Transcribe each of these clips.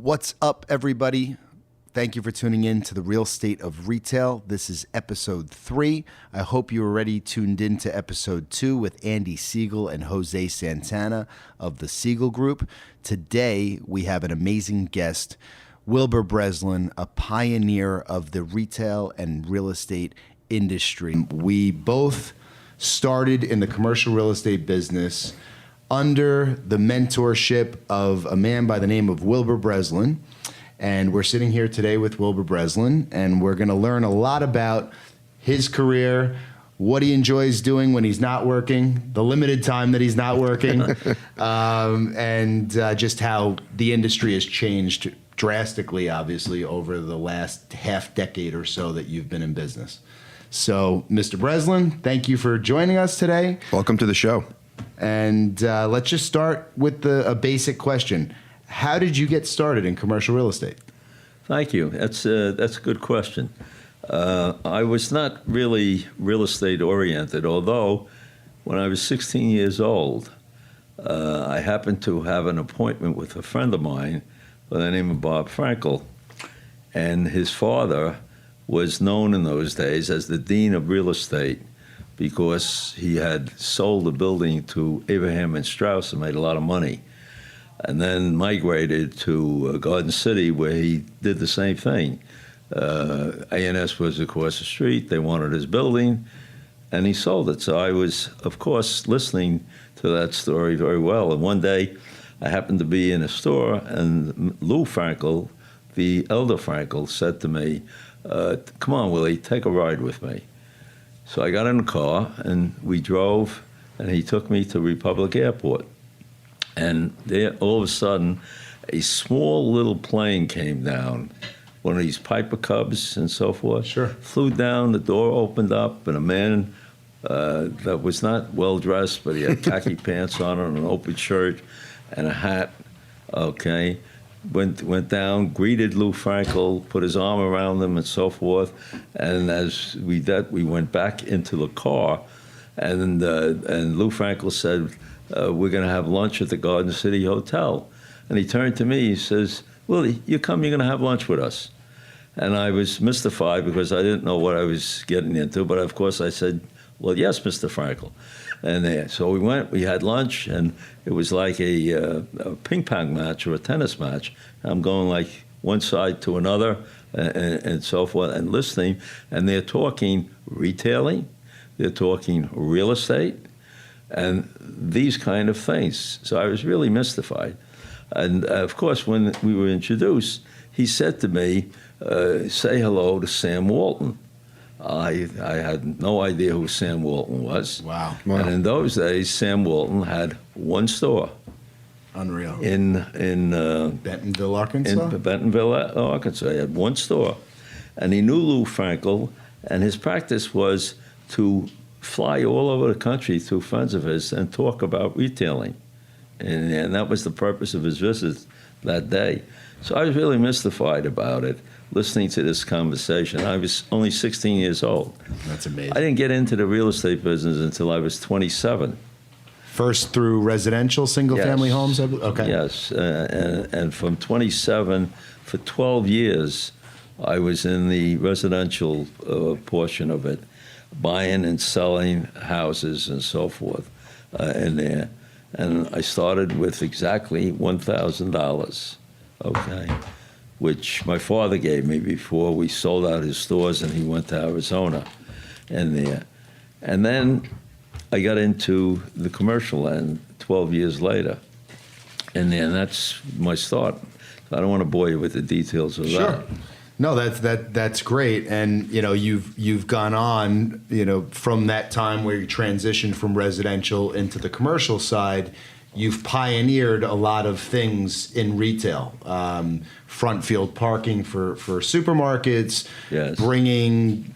What's up, everybody? Thank you for tuning in to The Real Estate of Retail. This is episode 3. I hope you are already tuned in to episode 2 with Andy Siegel and Jose Santana of the Siegel Group. Today, we have an amazing guest, Wilbur Breslin, a pioneer of the retail and real estate industry. We both started in the commercial real estate business under the mentorship of a man by the name of Wilbur Breslin. And we're sitting here today with Wilbur Breslin, and we're going to learn a lot about his career, what he enjoys doing when he's not working, the limited time that he's not working, and just how the industry has changed drastically, obviously, over the last half decade or so that you've been in business. So, Mr. Breslin, thank you for joining us today. Welcome to the show. And let's just start with a basic question. How did you get started in commercial real estate? Thank you. That's a good question. I was not really real estate oriented, although when I was 16 years old, I happened to have an appointment with a friend of mine by the name of Bob Frankel. And his father was known in those days as the Dean of Real Estate, because he had sold a building to Abraham and Strauss and made a lot of money, and then migrated to Garden City, where he did the same thing. A&S was across the street. They wanted his building, and he sold it. So I was, of course, listening to that story very well. And one day, I happened to be in a store, and Lou Frankel, the elder Frankel, said to me, "Come on, Willie, take a ride with me." So I got in the car, and we drove, and he took me to Republic Airport. And there, all of a sudden, a small little plane came down, one of these Piper Cubs and so forth. Sure. Flew down, the door opened up, and a man that was not well-dressed, but he had khaki pants on and an open shirt and a hat, okay, went down, greeted Lou Frankel, put his arm around him and so forth. And as we did, we went back into the car, and Lou Frankel said, "We're going to have lunch at the Garden City Hotel." And he turned to me, he says, "Willie, you're going to have lunch with us." And I was mystified because I didn't know what I was getting into, but of course I said, "Well, yes, Mr. Frankel." And so we went, we had lunch, and it was like a ping pong match or a tennis match. I'm going like one side to another and so forth and listening, and they're talking retailing, they're talking real estate, and these kind of things. So I was really mystified. And of course, when we were introduced, he said to me, "Say hello to Sam Walton." I had no idea who Sam Walton was. Wow. And in those days, Sam Walton had one store. Unreal. In Bentonville, Arkansas? In Bentonville, Arkansas. He had one store. And he knew Lou Frankel, and his practice was to fly all over the country through friends of his and talk about retailing. And that was the purpose of his visit that day. So I was really mystified about it, listening to this conversation. I was only 16 years old. That's amazing. I didn't get into the real estate business until I was 27. First through residential single-family Yes. homes? Okay. Yes, and from 27, for 12 years, I was in the residential portion of it, buying and selling houses and so forth in there. And I started with exactly $1,000, okay, which my father gave me before we sold out his stores and he went to Arizona in there. And then I got into the commercial end 12 years later. And then that's my start. I don't want to bore you with the details of Sure. that. No, that's great. And you've gone on, from that time where you transitioned from residential into the commercial side. You've pioneered a lot of things in retail, front field parking for supermarkets, Yes. bringing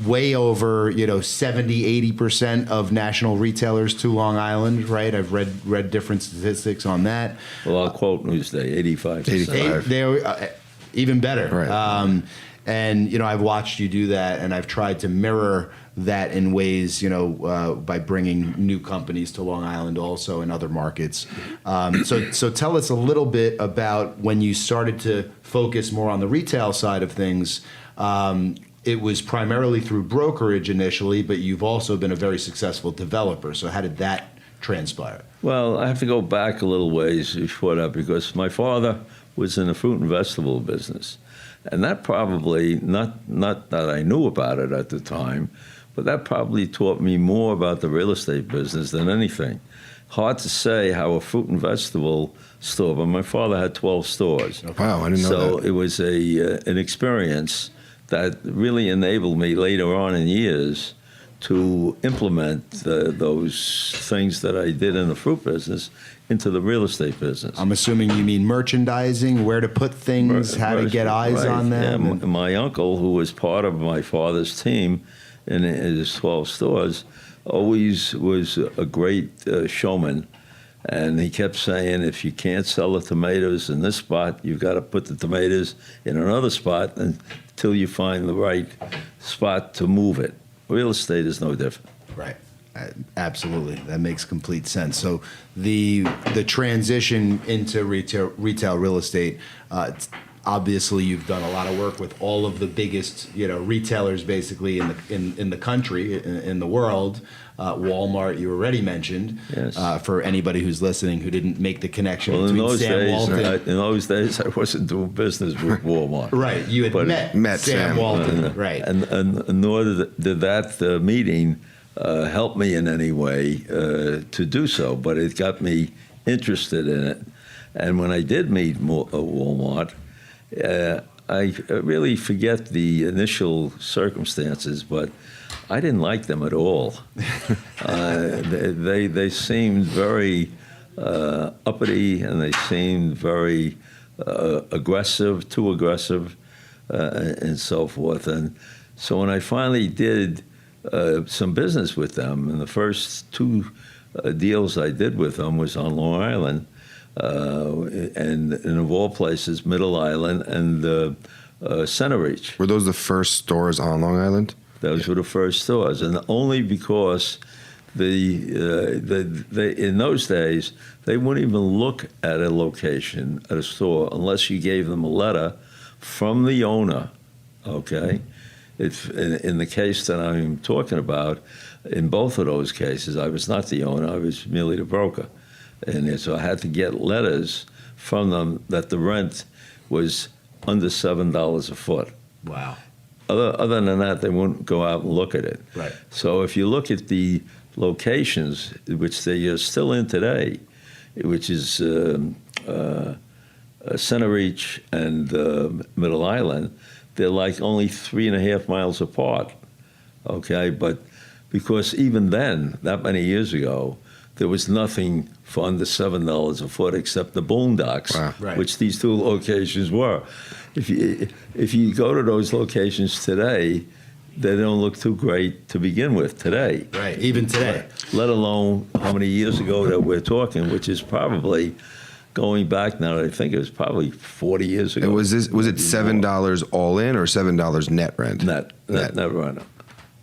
way over 70-80% of national retailers to Long Island, right? I've read different statistics on that. Well, I'll quote Newsday, 85%. 85. They even better. Right. And, I've watched you do that, and I've tried to mirror that in ways, by bringing new companies to Long Island also and other markets. So tell us a little bit about when you started to focus more on the retail side of things. It was primarily through brokerage initially, but you've also been a very successful developer. So how did that transpire? Well, I have to go back a little ways before that because my father was in the fruit and vegetable business. And that probably, not that I knew about it at the time, but that probably taught me more about the real estate business than anything. Hard to say how a fruit and vegetable store, but my father had 12 stores. Wow, I didn't know that. So it was an experience that really enabled me later on in years to implement those things that I did in the fruit business into the real estate business. I'm assuming you mean merchandising, where to put things, how to get eyes on them. Yeah, my uncle, who was part of my father's team in his 12 stores, always was a great showman. And he kept saying, if you can't sell the tomatoes in this spot, you've got to put the tomatoes in another spot until you find the right spot to move it. Real estate is no different. Right. Absolutely. That makes complete sense. So the transition into retail real estate, obviously you've done a lot of work with all of the biggest, retailers basically in the country, in the world. Walmart, you already mentioned. Yes. For anybody who's listening who didn't make the connection between Walton. In those days, I wasn't doing business with Walmart. Right. You had met Sam Walton. Right. And nor did that meeting help me in any way to do so, but it got me interested in it. And when I did meet Walmart, I really forget the initial circumstances, but I didn't like them at all. They seemed very uppity, and they seemed very aggressive, too aggressive, and so forth. And so when I finally did some business with them, and the first two deals I did with them was on Long Island, and of all places, Middle Island and Center Reach. Were those the first stores on Long Island? Those were the first stores, and only because in those days they wouldn't even look at a location at a store unless you gave them a letter from the owner. Okay, if in the case that I'm talking about, in both of those cases, I was not the owner; I was merely the broker, and so I had to get letters from them that the rent was under $7 a foot. Wow. Other than that, they wouldn't go out and look at it. Right. So if you look at the locations, which they are still in today, which is Center Reach and Middle Island, they're like only 3.5 miles apart. Okay, but because even then, that many years ago, there was nothing for under $7 a foot except the boondocks, wow. Right. which these two locations were. If you go to those locations today, they don't look too great to begin with today. Right, even today. Let alone how many years ago that we're talking, which is probably going back now. I think it was probably 40 years ago. And was it $7 all in or $7 net rent? Net rent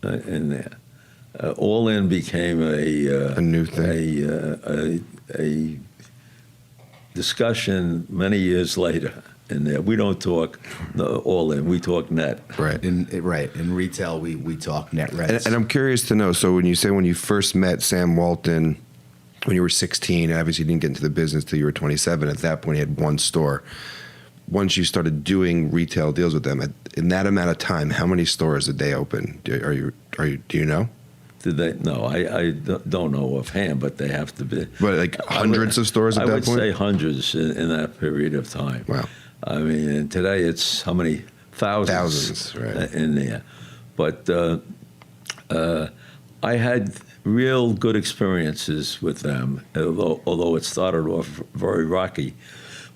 in there. All in became a new thing. A discussion many years later. In there, we don't talk all in. We talk net. Right. In retail, we talk net rents. And I'm curious to know. So when you first met Sam Walton, when you were 16, obviously you didn't get into the business till you were 27. At that point, you had one store. Once you started doing retail deals with them, in that amount of time, how many stores did they open? Do you know? Did they? No, I don't know offhand, but they have to be. But like hundreds of stores at that point? I would say hundreds in that period of time. Wow. I mean, and today it's how many thousands right. in there. But I had real good experiences with them, although it started off very rocky.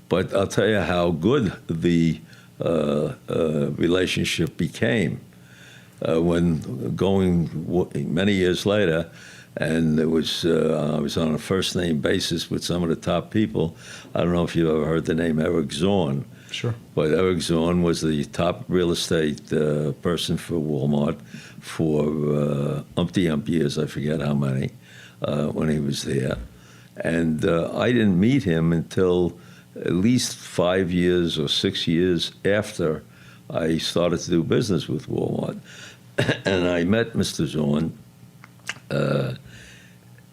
But I'll tell you how good the relationship became when going many years later. And it was I was on a first-name basis with some of the top people. I don't know if you've ever heard the name Eric Zorn. Sure. But Eric Zorn was the top real estate person for Walmart for umpty years, I forget how many, when he was there. And I didn't meet him until at least 5 years or 6 years after I started to do business with Walmart. And I met Mr. Zorn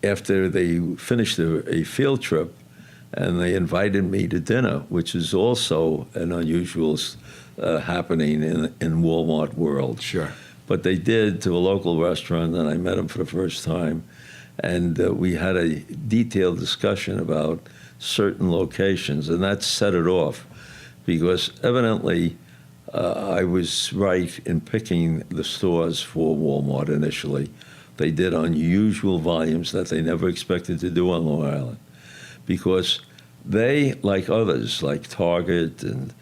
after they finished a field trip, and they invited me to dinner, which is also an unusual happening in Walmart world. Sure. But they did, to a local restaurant, and I met him for the first time. And we had a detailed discussion about certain locations, and that set it off, because evidently I was right in picking the stores for Walmart initially. They did unusual volumes that they never expected to do on Long Island, because they, like others, like Target and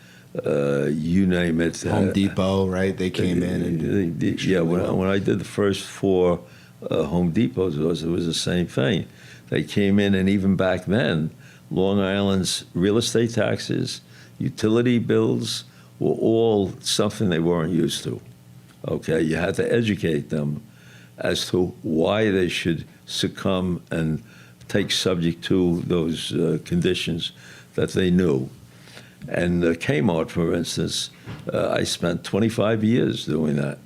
you name it. Home Depot, right? They came in and when I did the first 4 Home Depot stores, it was the same thing. They came in, and even back then, Long Island's real estate taxes, utility bills were all something they weren't used to. Okay, you had to educate them as to why they should succumb and take subject to those conditions that they knew. And Kmart, for instance, I spent 25 years doing that,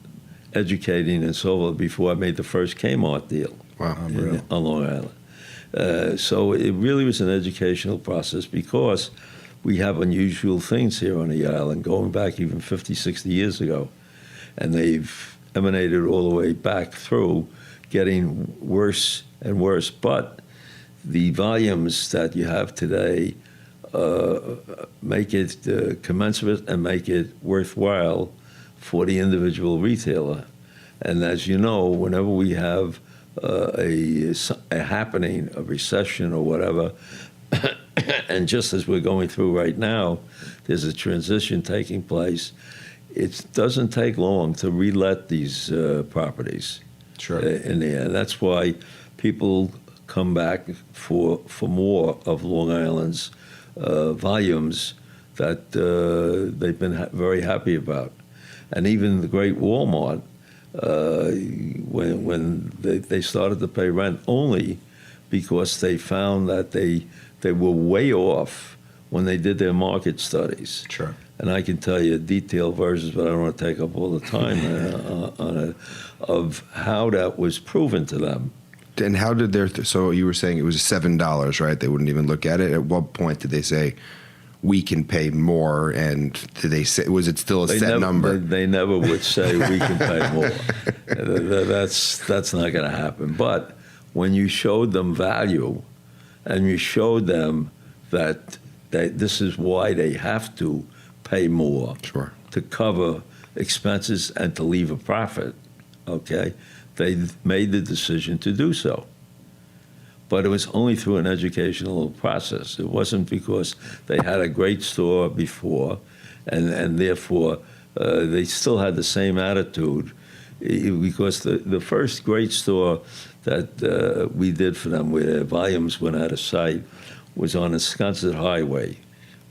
educating and so forth, before I made the first Kmart deal. Wow. On Long Island. So it really was an educational process, because we have unusual things here on the island, going back even 50, 60 years ago. And they've emanated all the way back through, getting worse and worse. But the volumes that you have today make it commensurate and make it worthwhile for the individual retailer. And as you know, whenever we have a happening, a recession or whatever, and just as we're going through right now, there's a transition taking place. It doesn't take long to relet these properties. Sure. In the end. That's why people come back for more of Long Island's volumes that they've been very happy about. And even the great Walmart, when they started to pay rent only because they found that they were way off when they did their market studies. Sure. And I can tell you detailed versions, but I don't want to take up all the time on it, of how that was proven to them. And how did so you were saying it was $7, right? They wouldn't even look at it. At what point did they say, we can pay more? And did they say, was it still a set number? They never would say we can pay more. That's not going to happen. But when you showed them value, and you showed them that this is why they have to pay more, sure, to cover expenses and to leave a profit, okay, they made the decision to do so. But it was only through an educational process. It wasn't because they had a great store before, and therefore they still had the same attitude. Because the first great store that we did for them, where their volumes went out of sight, was on the Sconset Highway,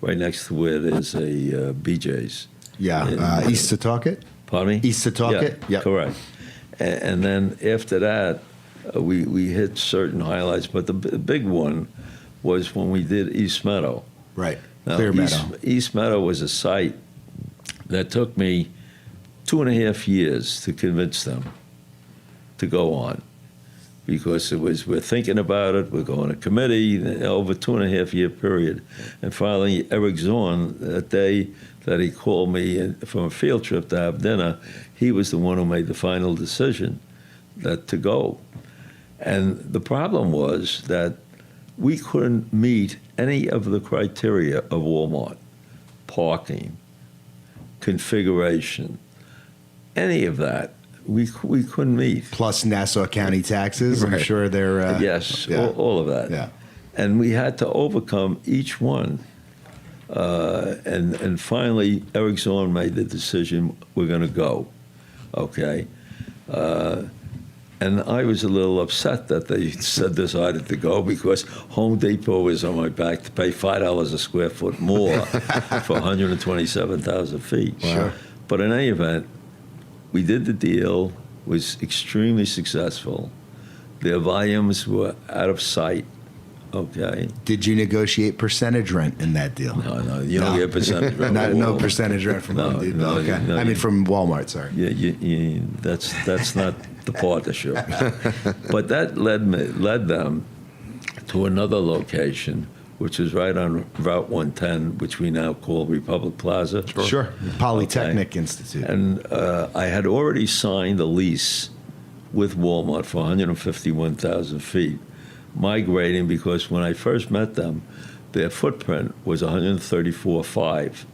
right next to where there's a BJ's. Yeah, East Setauket? Pardon me? East Setauket? Yeah, correct. And then after that, we hit certain highlights, but the big one was when we did East Meadow. Right, Now, Clear Meadow. East Meadow was a site that took me 2.5 years to convince them to go on, because it was, we're thinking about it, we're going to committee, over a 2.5 year period. And finally, Eric Zorn, that day that he called me from a field trip to have dinner, he was the one who made the final decision that to go. And the problem was that we couldn't meet any of the criteria of Walmart: parking, configuration, any of that. We couldn't meet. Plus Nassau County taxes. I'm Right. sure they're... Yes, yeah. all of that. Yeah. And we had to overcome each one. And finally, Eric Zorn made the decision, we're going to go. Okay. And I was a little upset that they decided to go because Home Depot was on my back to pay $5 a square foot more for 127,000 feet. Wow. Sure. But in any event, we did the deal, was extremely successful. Their volumes were out of sight, okay? Did you negotiate percentage rent in that deal? No, you don't get percentage rent. No percentage rent from Home Depot. No, okay. no, I mean, from Walmart, sorry. Yeah, that's not the partnership. But that led them to another location, which is right on Route 110, which we now call Republic Plaza. Sure. Polytechnic Institute. And I had already signed a lease with Walmart for 151,000 feet, migrating because when I first met them, their footprint was 134.5.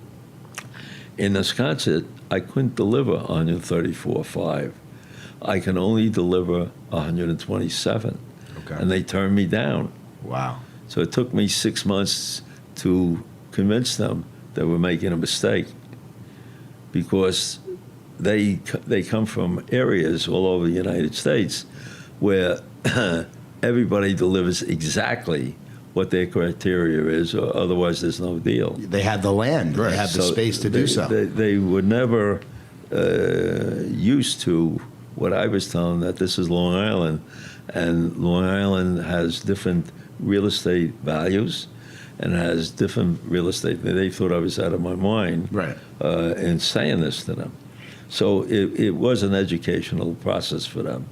In Wisconsin, I couldn't deliver 134.5. I can only deliver 127. Okay. And they turned me down. Wow. So it took me 6 months to convince them they were making a mistake, because they come from areas all over the United States where everybody delivers exactly what their criteria is, or otherwise there's no deal. They had the land. They had the space to do so. They were never used to what I was telling them, that this is Long Island, and Long Island has different real estate values and has different real estate. They thought I was out of my mind, right, in saying this to them. So it was an educational process for them.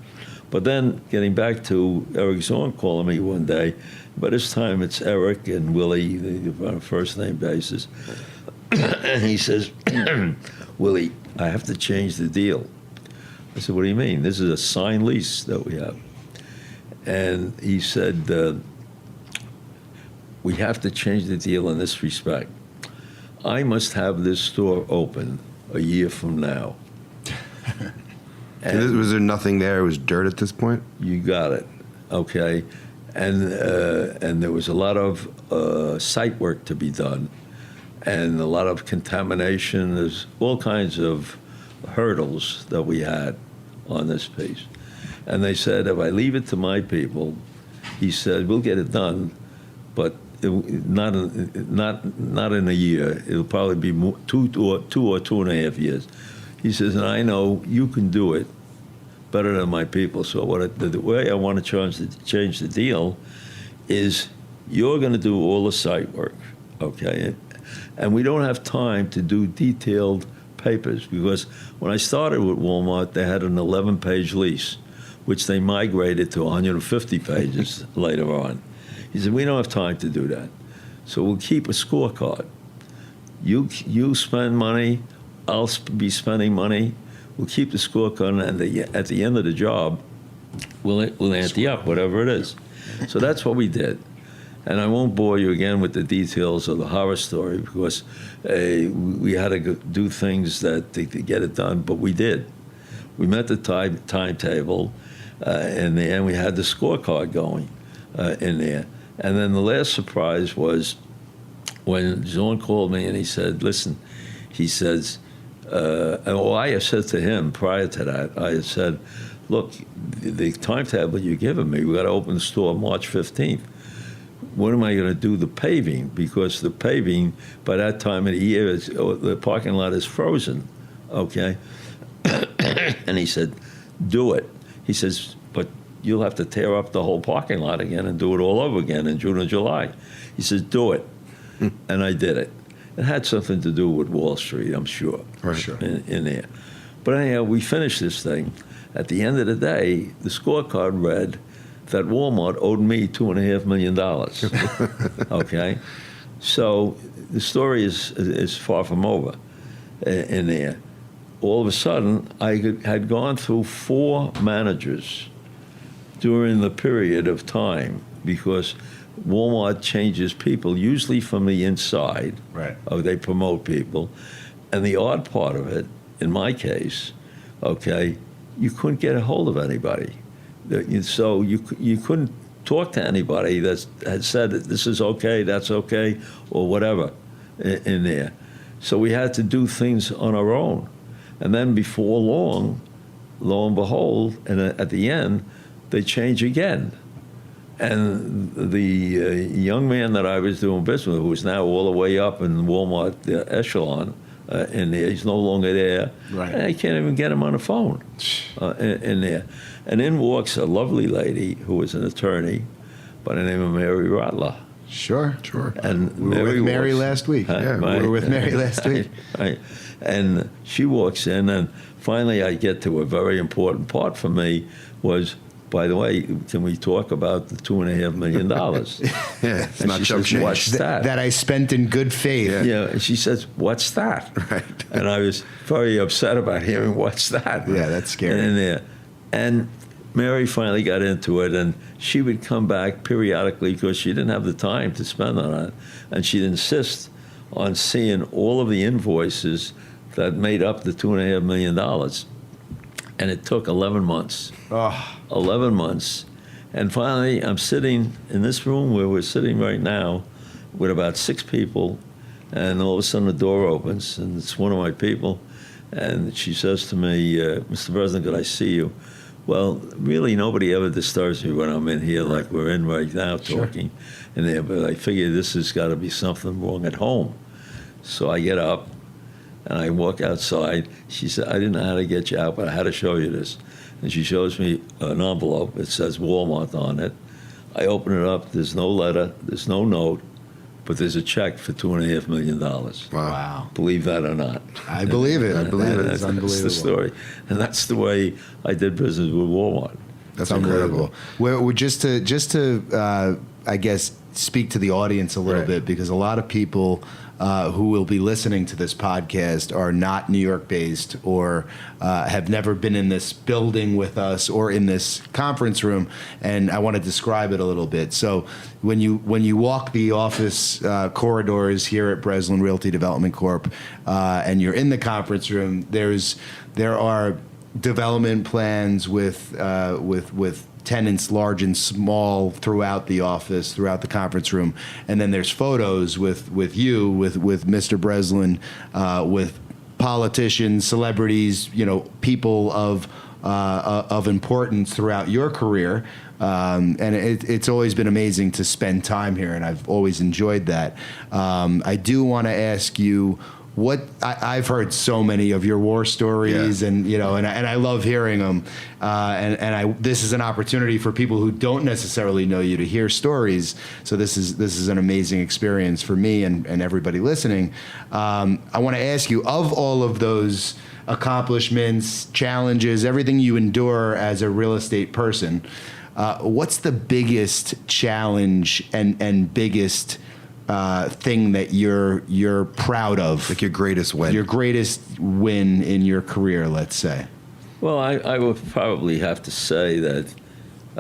But then getting back to Eric Zorn calling me one day, but this time it's Eric and Willie, on a first name basis. And he says, Willie, I have to change the deal. I said, what do you mean? This is a signed lease that we have. And he said, we have to change the deal in this respect. I must have this store open a year from now. So was there nothing there? It was dirt at this point? You got it. Okay. And there was a lot of site work to be done, and a lot of contamination. There's all kinds of hurdles that we had on this piece. And they said, if I leave it to my people, he said, we'll get it done, but not in a year. It'll probably be two or 2.5 years. He says, and I know you can do it better than my people. So the way I want to change the deal is you're going to do all the site work, okay? And we don't have time to do detailed papers, because when I started with Walmart, they had an 11-page lease, which they migrated to 150 pages later on. He said, we don't have time to do that. So we'll keep a scorecard. You spend money, I'll be spending money. We'll keep the scorecard, and at the end of the job, we'll ante up, whatever it is. So that's what we did. And I won't bore you again with the details of the horror story, because we had to do things to get it done, but we did. We met the timetable, in the end we had the scorecard going in there. And then the last surprise was when Zorn called me and he said, listen, he says, I had said to him prior to that, I had said, look, the timetable you're giving me, we got to open the store March 15th. When am I going to do the paving? Because the paving, by that time of the year, the parking lot is frozen, okay? And he said, do it. He says, but you'll have to tear up the whole parking lot again and do it all over again in June or July. He says, do it. And I did it. It had something to do with Wall Street, I'm sure, in there. But anyhow, we finished this thing. At the end of the day, the scorecard read that Walmart owed me $2.5 million. Okay? So the story is far from over in there. All of a sudden, I had gone through 4 managers during the period of time, because Walmart changes people, usually from the inside. Right. They promote people. And the odd part of it, in my case, okay, you couldn't get a hold of anybody. So you couldn't talk to anybody that had said that this is okay, that's okay, or whatever in there. So we had to do things on our own. And then before long, lo and behold, and at the end, they change again. And the young man that I was doing business with, who's now all the way up in Walmart echelon, in there, he's no longer there. Right. And I can't even get him on the phone in there. And in walks a lovely lady who was an attorney by the name of Mary Rotler. Sure. And We were with Mary last week. Huh? Yeah, we were with Mary last week. Right. And she walks in, and finally I get to a very important part for me was, by the way, can we talk about the $2.5 million? Yeah, it's And not she chump says, change. "What's that?" That I spent in good faith. Yeah, and she says, "What's that?" Right. And I was very upset about hearing, "What's that?" Yeah, that's scary. And, and Mary finally got into it, and she would come back periodically because she didn't have the time to spend on it, and she'd insist on seeing all of the invoices that made up the $2.5 million. And it took 11 months. Oh, 11 months. And finally, I'm sitting in this room where we're sitting right now with about 6 people, and all of a sudden the door opens, and it's one of my people, and she says to me, "Mr. Breslin, could I see you?" Well, really, nobody ever disturbs me when I'm in here like we're in right now talking in there, but I figure this has got to be something wrong at home. So I get up, and I walk outside. She said, "I didn't know how to get you out, but I had to show you this." And she shows me an envelope. It says Walmart on it. I open it up. There's no letter. There's no note. But there's a check for $2.5 million. wow. Believe that or not. I believe it. I believe it. It's That's unbelievable. the story. And that's the way I did business with Walmart. That's Unbelievable. incredible. Well, just to I guess, speak to the audience a little Right. bit, because a lot of people who will be listening to this podcast are not New York based, or have never been in this building with us or in this conference room, and I want to describe it a little bit. So when you walk the office corridors here at Breslin Realty Development Corp, and you're in the conference room, there are development plans with tenants large and small throughout the office, throughout the conference room, and then there's photos with Mr. Breslin, with politicians, celebrities, people of importance throughout your career. And it's always been amazing to spend time here, and I've always enjoyed that. I do want to ask you, I've heard so many of your war stories, Yeah. and I love hearing them. This is an opportunity for people who don't necessarily know you to hear stories. So this is an amazing experience for me and everybody listening. I want to ask you, of all of those accomplishments, challenges, everything you endure as a real estate person, what's the biggest challenge and biggest thing that you're proud of? Like your greatest win. Your greatest win in your career, let's say. Well, I would probably have to say that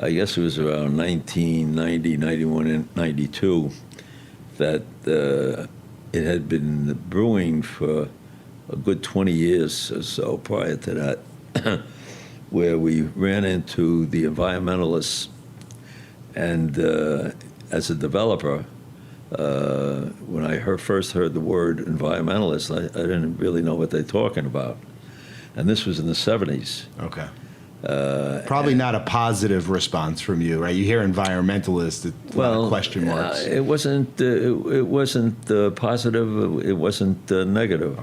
I guess it was around 1990, 91, and 92 that it had been brewing for a good 20 years or so prior to that, where we ran into the environmentalists. And as a developer, when I first heard the word environmentalist, I didn't really know what they're talking about. And this was in the 70s. Okay. Probably not a positive response from you, right? You hear environmentalist, a lot of question marks. It wasn't positive. It wasn't negative,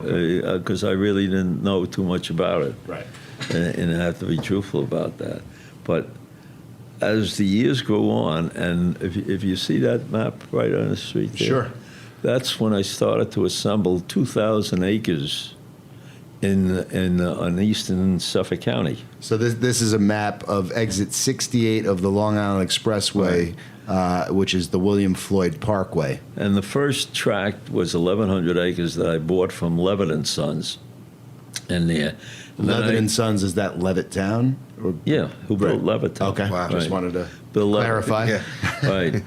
because I really didn't know too much about it. Right. And I have to be truthful about that. But as the years go on, and if you see that map right on the street there, Sure. that's when I started to assemble 2,000 acres on eastern Suffolk County. So this is a map of exit 68 of the Long Island Expressway, which is the William Floyd Parkway. And the first tract was 1,100 acres that I bought from Levitt and Sons. And there, Levitt and Sons, is that Levittown? Or? Yeah, who built Levitt. Okay, Wow. just wanted to Bill Levitt. clarify. Yeah. Right.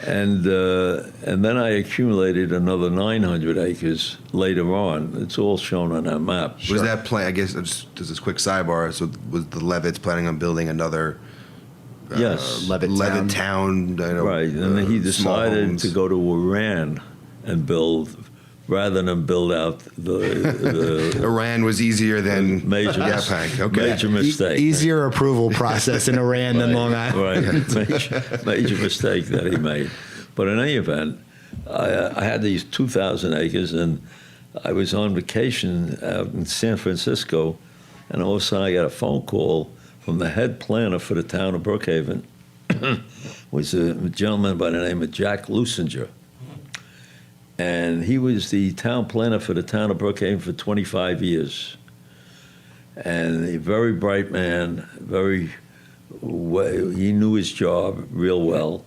And then I accumulated another 900 acres later on. It's all shown on that map. Was that plan? I guess just this quick sidebar. So was the Levitts planning on building another? Yes. Levittown. Levittown. Right. And then he small decided homes? to go to Iran and build rather than build out the Iran was easier than major, Japan. Okay. major mistake. Easier approval process in Iran than Long Island. Right, major mistake that he made. But in any event, I had these 2,000 acres, and I was on vacation out in San Francisco, and all of a sudden I got a phone call from the head planner for the town of Brookhaven. Was a gentleman by the name of Jack Lusinger. And he was the town planner for the town of Brookhaven for 25 years. And a very bright man, he knew his job real well.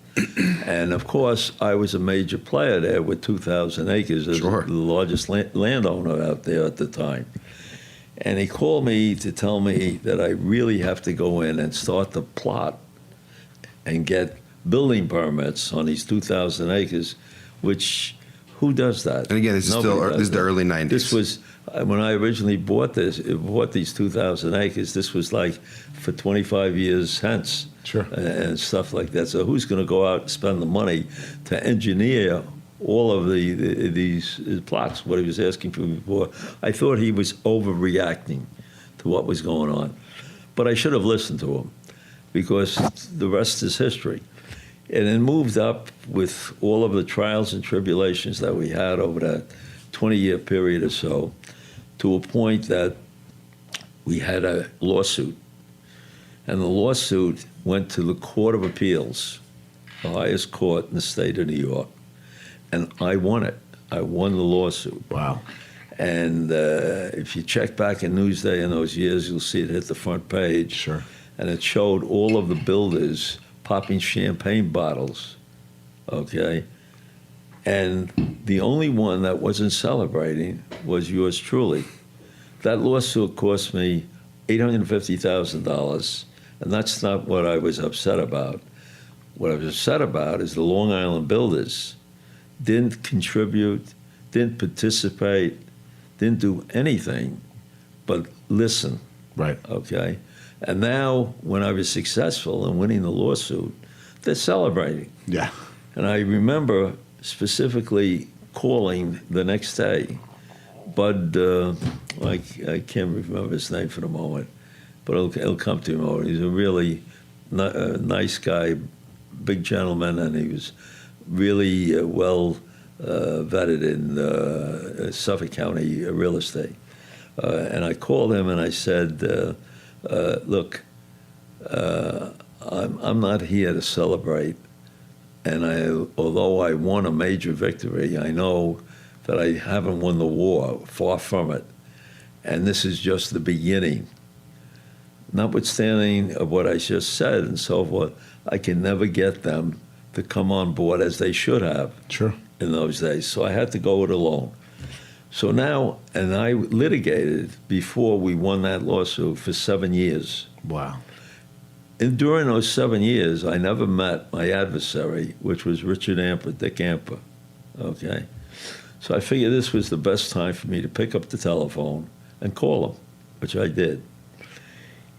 And of course, I was a major player there with 2,000 acres as Sure. the largest landowner out there at the time. And he called me to tell me that I really have to go in and start the plot and get building permits on these 2,000 acres, which, who does that? And again, this is the early 90s. This was, when I originally bought these 2,000 acres, this was like for 25 years hence. Sure. And stuff like that. So who's going to go out and spend the money to engineer all of these plots, what he was asking for before? I thought he was overreacting to what was going on. But I should have listened to him, because the rest is history. And it moved up with all of the trials and tribulations that we had over that 20-year period or so, to a point that we had a lawsuit. And the lawsuit went to the Court of Appeals, the highest court in the state of New York. And I won it. I won the lawsuit. Wow. And if you check back in Newsday in those years, you'll see it hit the front page. Sure. And it showed all of the builders popping champagne bottles, okay? And the only one that wasn't celebrating was yours truly. That lawsuit cost me $850,000, and that's not what I was upset about. What I was upset about is the Long Island builders didn't contribute, didn't participate, didn't do anything but listen. Right. Okay? And now, when I was successful in winning the lawsuit, they're celebrating. Yeah. And I remember specifically calling the next day Bud, I can't remember his name for the moment, but it'll come to me. He's a really nice guy, big gentleman, and he was really well vetted in Suffolk County real estate. And I called him and I said, look, I'm not here to celebrate, and although I won a major victory, I know that I haven't won the war, far from it, and this is just the beginning. Notwithstanding of what I just said and so forth, I can never get them to come on board as they should have. Sure. In those days, so I had to go it alone. So now, and I litigated before we won that lawsuit for 7 years. Wow. And during those 7 years, I never met my adversary, which was Richard Amper, Dick Amper, okay? So I figured this was the best time for me to pick up the telephone and call him, which I did.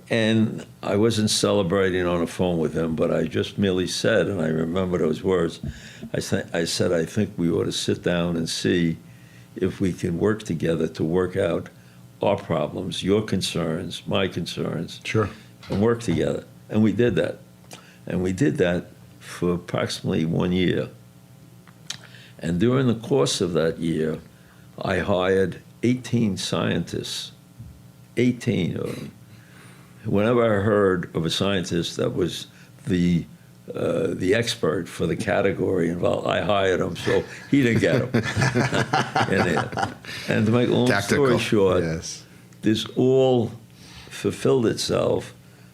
And I wasn't celebrating on the phone with him, but I just merely said, and I remember those words, I said, I think we ought to sit down and see if we can work together to work out our problems, your concerns, my concerns. Sure. And work together. And we did that. And we did that for approximately 1 year. And during the course of that year, I hired 18 scientists, 18 of them. Whenever I heard of a scientist that was the expert for the category involved, I hired him, so he didn't get him. And to make a long story short, yes, this all fulfilled itself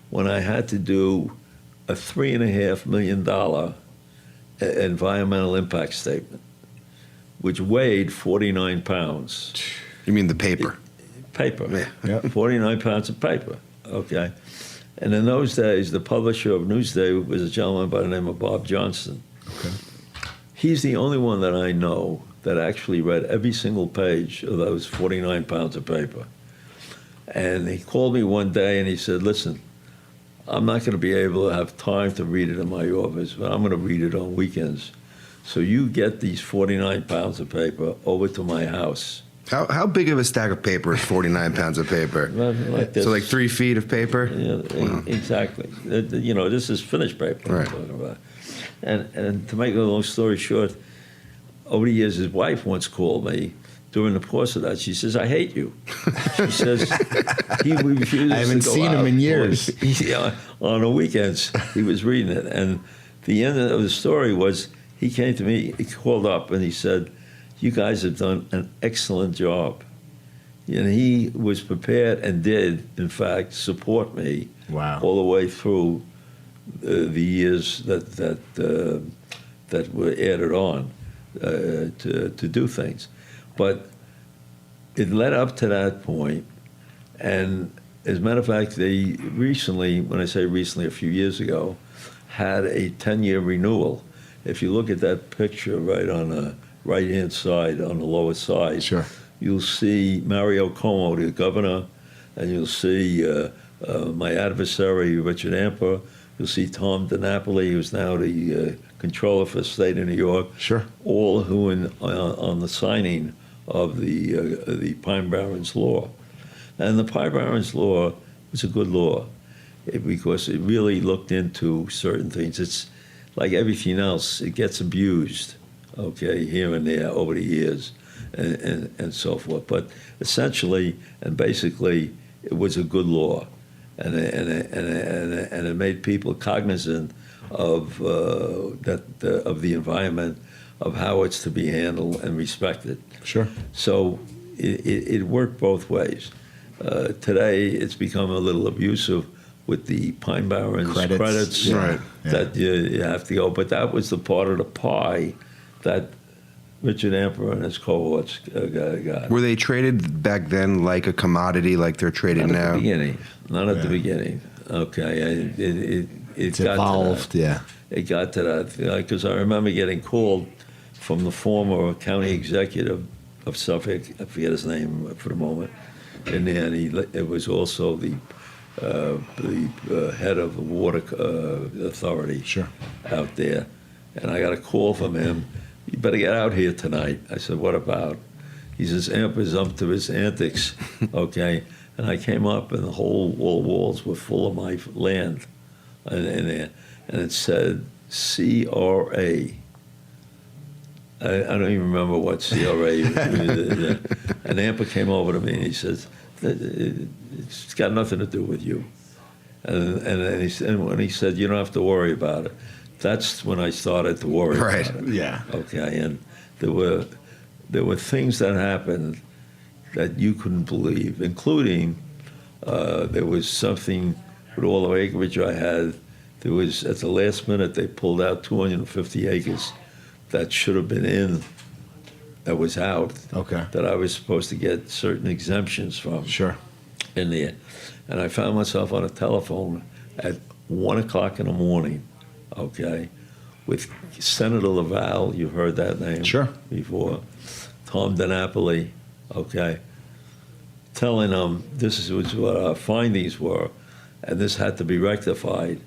when I had to do a $3.5 million environmental impact statement, which weighed 49 pounds. You mean the paper? Paper. Yeah. 49 pounds of paper. Okay. And in those days, the publisher of Newsday was a gentleman by the name of Bob Johnson. Okay. He's the only one that I know that actually read every single page of those 49 pounds of paper. And he called me one day and he said, listen, I'm not going to be able to have time to read it in my office, but I'm going to read it on weekends. So you get these 49 pounds of paper over to my house. How big of a stack of paper is 49 pounds of paper? Like this. So like 3 feet of paper? Yeah, exactly. You know, this is finished paper Right. I'm talking about. And to make a long story short, over the years, his wife once called me during the course of that. She says, "I hate you." She says, he refuses I haven't to go seen him out. in years. Yeah, on the weekends, he was reading it. And the end of the story was he came to me, he called up, and he said, "You guys have done an excellent job." And he was prepared and did, in fact, support me Wow. all the way through the years that were added on to do things. But it led up to that point, and as a matter of fact, they recently, when I say recently, a few years ago, had a 10-year renewal. If you look at that picture right on the right-hand side, on the lower side, Sure. you'll see Mario Cuomo, the governor, and you'll see my adversary, Richard Amper. You'll see Tom DiNapoli, who's now the controller for the state of New York. Sure. All who on the signing of the Pine Barrens Law. And the Pine Barrens Law was a good law because it really looked into certain things. It's like everything else, it gets abused, okay, here and there over the years and so forth. But essentially and basically, it was a good law. And it made people cognizant of of the environment, of how it's to be handled and respected. Sure. So it worked both ways. Today, it's become a little abusive with the Pine Barrens credits Right. that you have to go. But that was the part of the pie that Richard Amper and his cohorts got. Were they traded back then like a commodity, like they're traded Not now? at the beginning. Not at the Yeah. beginning. Okay. It's got evolved, to that. yeah. It got to that because I remember getting called from the former county executive of Suffolk. I forget his name for the moment. And then it was also the head of the water authority Sure. out there. And I got a call from him. "You better get out here tonight." I said, "What about?" He says, "Amper's up to his antics." Okay. And I came up, and the whole walls were full of my land in there. And it said CRA. I don't even remember what CRA was. And Amper came over to me, and he says, "It's got nothing to do with you." And when he said, "You don't have to worry about it," that's when I started to worry Right. about it. Yeah. Okay. And there were things that happened that you couldn't believe, including there was something with all the acreage I had. There was, at the last minute, they pulled out 250 acres that should have been in, that was out, Okay. that I was supposed to get certain exemptions from Sure. in there. And I found myself on a telephone at 1 o'clock in the morning, okay, with Senator Laval, you've heard that name Sure. before, Tom DiNapoli, okay, telling them this was what our findings were, and this had to be rectified.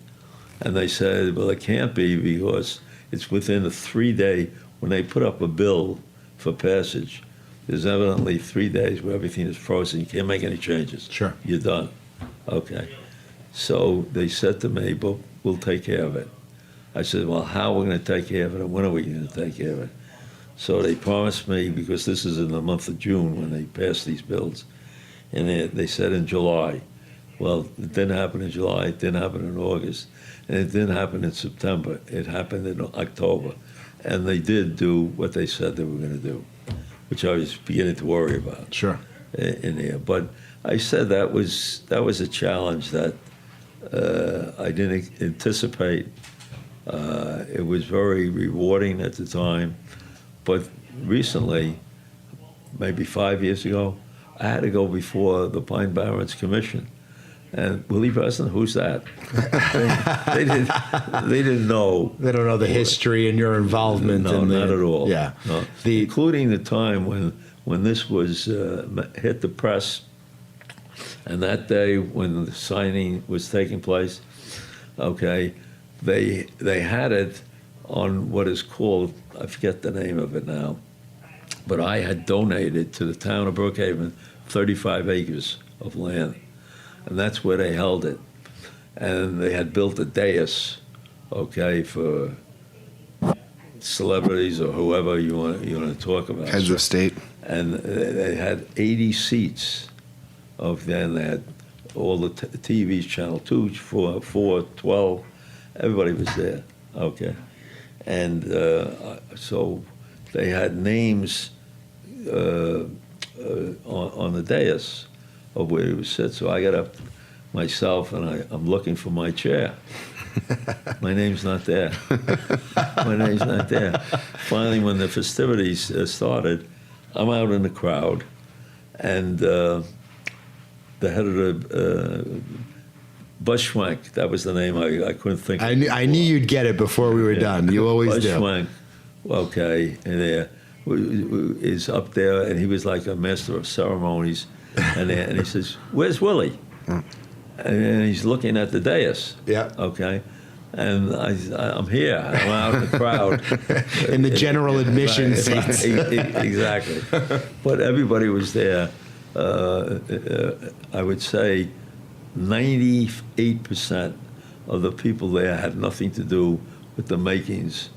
And they said, well, it can't be because it's within a 3-day, when they put up a bill for passage, there's evidently 3 days where everything is frozen. You can't make any changes. Sure. You're done. Okay. So they said to me, but we'll take care of it. I said, well, how are we going to take care of it, and when are we going to take care of it? So they promised me, because this is in the month of June when they passed these bills, and they said in July. Well, it didn't happen in July, it didn't happen in August, and it didn't happen in September. It happened in October. And they did do what they said they were going to do, which I was beginning to worry about. Sure. In there. But I said that was a challenge that I didn't anticipate. It was very rewarding at the time. But recently, maybe 5 years ago, I had to go before the Pine Barrens Commission. And Willie Breslin, who's that? they didn't know. They don't know the history and your involvement. No, in the, not at all. Yeah. No. Including the time when this was hit the press, and that day when the signing was taking place, okay, they had it on what is called, I forget the name of it now, but I had donated to the town of Brookhaven 35 acres of land, and that's where they held it. And they had built a dais, okay, for celebrities or whoever you want to talk about. Heads of state. And they had 80 seats. Then they had all the TVs, Channel 2, 4, 12. Everybody was there, okay. And so they had names on the dais of where he was sit. So I got up myself and I'm looking for my chair. My name's not there. My name's not there. Finally, when the festivities started, I'm out in the crowd, and the head of the Bushwank, that was the name I couldn't think of. I knew you'd get it before we were done. You always do. Bushwank, okay, and there is up there, and he was like a master of ceremonies, and he says, "Where's Willie?" And he's looking at the dais. Yeah. Okay. And I'm here. I'm out in the crowd. In the general admission seats. Exactly. But everybody was there. I would say 98% of the people there had nothing to do with the makings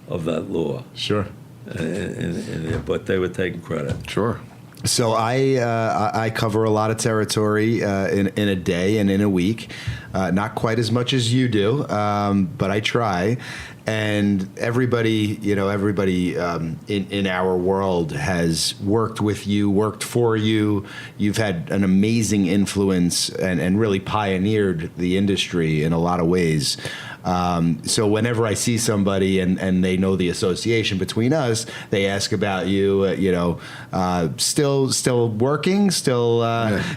of that law. Sure. But they were taking credit. Sure. So I cover a lot of territory in a day and in a week, not quite as much as you do, but I try. And everybody in our world has worked with you, worked for you. You've had an amazing influence and really pioneered the industry in a lot of ways. So whenever I see somebody and they know the association between us, they ask about you. Still working, still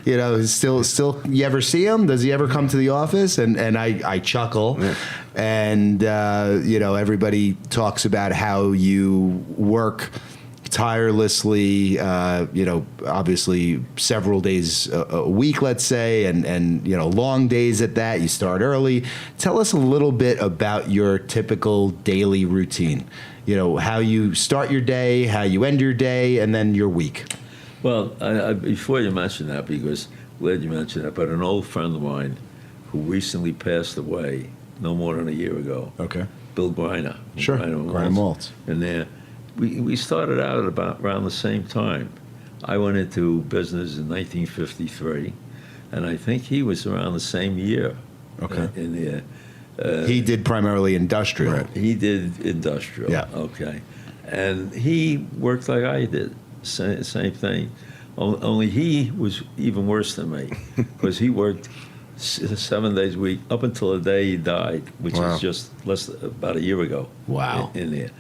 you ever see him? Does he ever come to the office? And I chuckle. Yeah. And everybody talks about how you work tirelessly, obviously several days a week, let's say, and long days at that. You start early. Tell us a little bit about your typical daily routine. How you start your day, how you end your day, and then your week. Well, before you mention that, because glad you mentioned that, but an old friend of mine who recently passed away, no more than a year ago. Okay. Bill Griner. Sure. Griner Maltz. And there, we started out at about around the same time. I went into business in 1953, and I think he was around the same year. Okay. In there. He did primarily industrial. Right. He did industrial. Yeah. Okay. And he worked like I did. Same thing. Only he was even worse than me because he worked 7 days a week up until the day he died, which is just about a year ago. Wow. In there.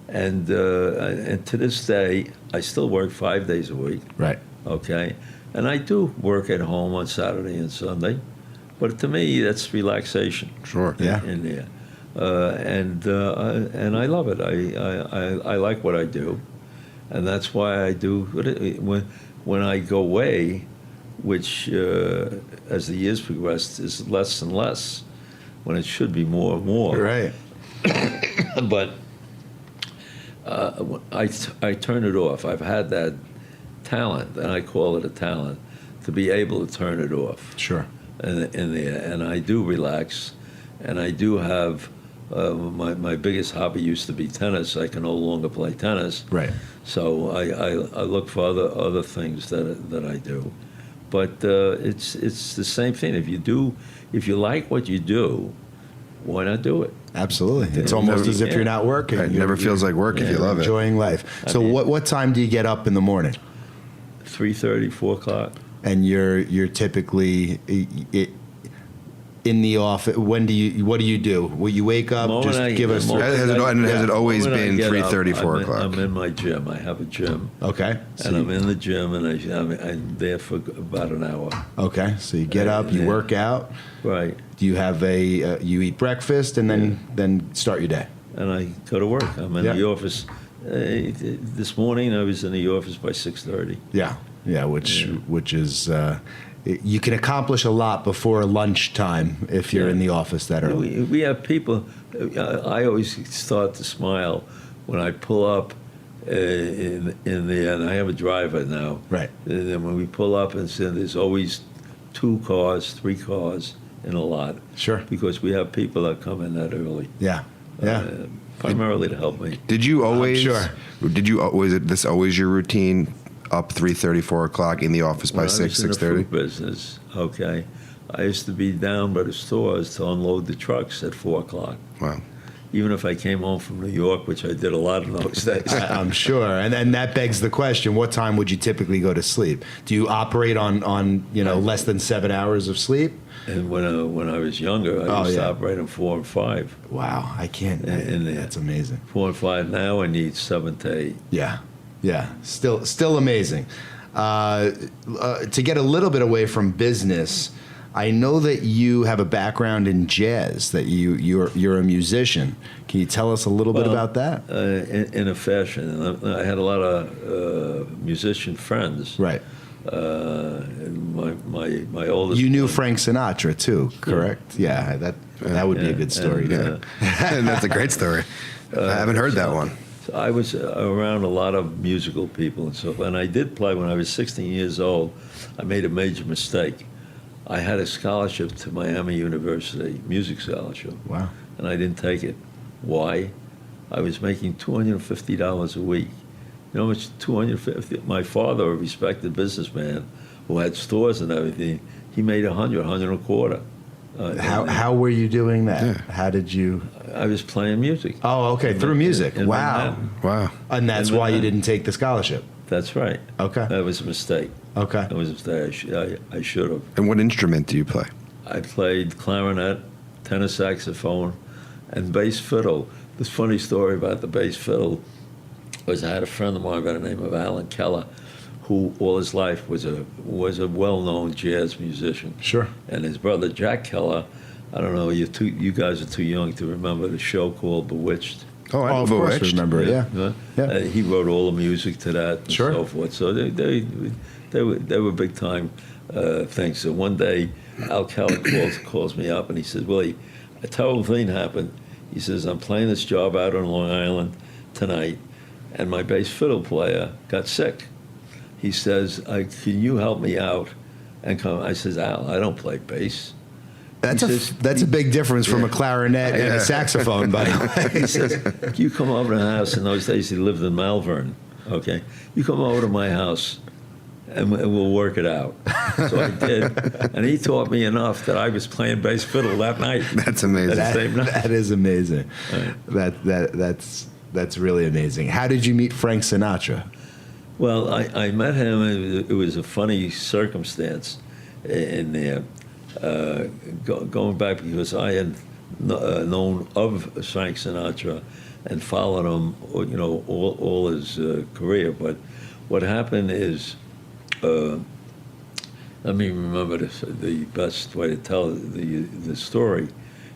And to this day, I still work 5 days a week. Right. Okay. And I do work at home on Saturday and Sunday, but to me, that's relaxation. Sure. Yeah. In there. And I love it. I like what I do, and that's why I do when I go away, which as the years progress is less and less, when it should be more and more. Right. But I turn it off. I've had that talent, and I call it a talent, to be able to turn it off. Sure. In there, and I do relax, and I do have my biggest hobby used to be tennis. I can no longer play tennis, Right. so I look for other things that I do, but it's the same thing. If you like what you do, why not do it? Absolutely. It's almost as if you're not working. It never feels like work if you love it. Enjoying life. So what time do you get up in the morning? 3:30, 4 o'clock. And you're typically in the office. What do you do? Will you wake up? Just give us. Has it always been 3:30, 4 o'clock? I'm in my gym. I have a gym. Okay. So And I'm in the gym, and I'm there for about an hour. Okay. So you get up, you work out. Right. Do you have you eat breakfast and then start your day? And I go to work. I'm in the office. This morning I was in the office by 6:30. Yeah. Yeah. Which is you can accomplish a lot before lunchtime if you're in the office that early. We have people. I always start to smile when I pull up in the, and I have a driver now. Right. And then when we pull up and say there's always 2 cars, 3 cars in a lot. Sure. Because we have people that come in that early. Yeah. Primarily to help me. Did you always? Sure. Did you? Was it this always your routine? Up 3:30, 4 o'clock in the office by When 6, I was in the 6:30. fruit business, okay, I used to be down by the stores to unload the trucks at 4 o'clock. Wow. Even if I came home from New York, which I did a lot of those days. I'm sure. And that begs the question, what time would you typically go to sleep? Do you operate on less than 7 hours of sleep? And when I was younger, I used to operate on 4 and 5. Wow, I can't. That's amazing. 4 and 5. Now I need 7 to 8. Yeah, still amazing. To get a little bit away from business, I know that you have a background in jazz. That you're a musician. Can you tell us a little bit about that? In a fashion, I had a lot of musician friends. Right. My oldest. You knew Frank Sinatra too, correct? Yeah, that would be a good story. And that's a great story. I haven't heard that one. So I was around a lot of musical people and so forth. And I did play when I was 16 years old. I made a major mistake. I had a scholarship to Miami University, music scholarship. Wow. And I didn't take it. Why? I was making $250 a week. You know how much $250? My father, a respected businessman who had stores and everything, he made $100 a quarter. How were you doing that? Yeah. How did you? I was playing music. Oh, okay, through music. In Wow. Manhattan. Wow. And that's why you didn't take the scholarship. That's right. Okay. That was a mistake. Okay. That was a mistake. I should have. And what instrument do you play? I played clarinet, tenor saxophone, and bass fiddle. This funny story about the bass fiddle was I had a friend of mine by the name of Alan Keller, who all his life was a well-known jazz musician. Sure. And his brother Jack Keller, I don't know, you guys are too young to remember the show called Bewitched. Oh, I know Of course, Bewitched. remember it. Yeah. He wrote all the music to that and Sure. so forth. So they were big time things. So one day, Al Keller calls me up and he says, "Willie, a terrible thing happened." He says, "I'm playing this job out on Long Island tonight, and my bass fiddle player got sick." He says, "Can you help me out and come?" I says, "Al, I don't play bass." That's a big difference from a clarinet and a saxophone, by the way. He says, "You come over to the house." In those days, he lived in Malvern. Okay, you come over to my house, and we'll work it out. So I did, and he taught me enough that I was playing bass fiddle that night. That's amazing. That is amazing. Right. That's really amazing. How did you meet Frank Sinatra? Well, I met him. It was a funny circumstance in there. Going back because I had known of Frank Sinatra and followed him, all his career. But what happened is, let me remember this. The best way to tell the story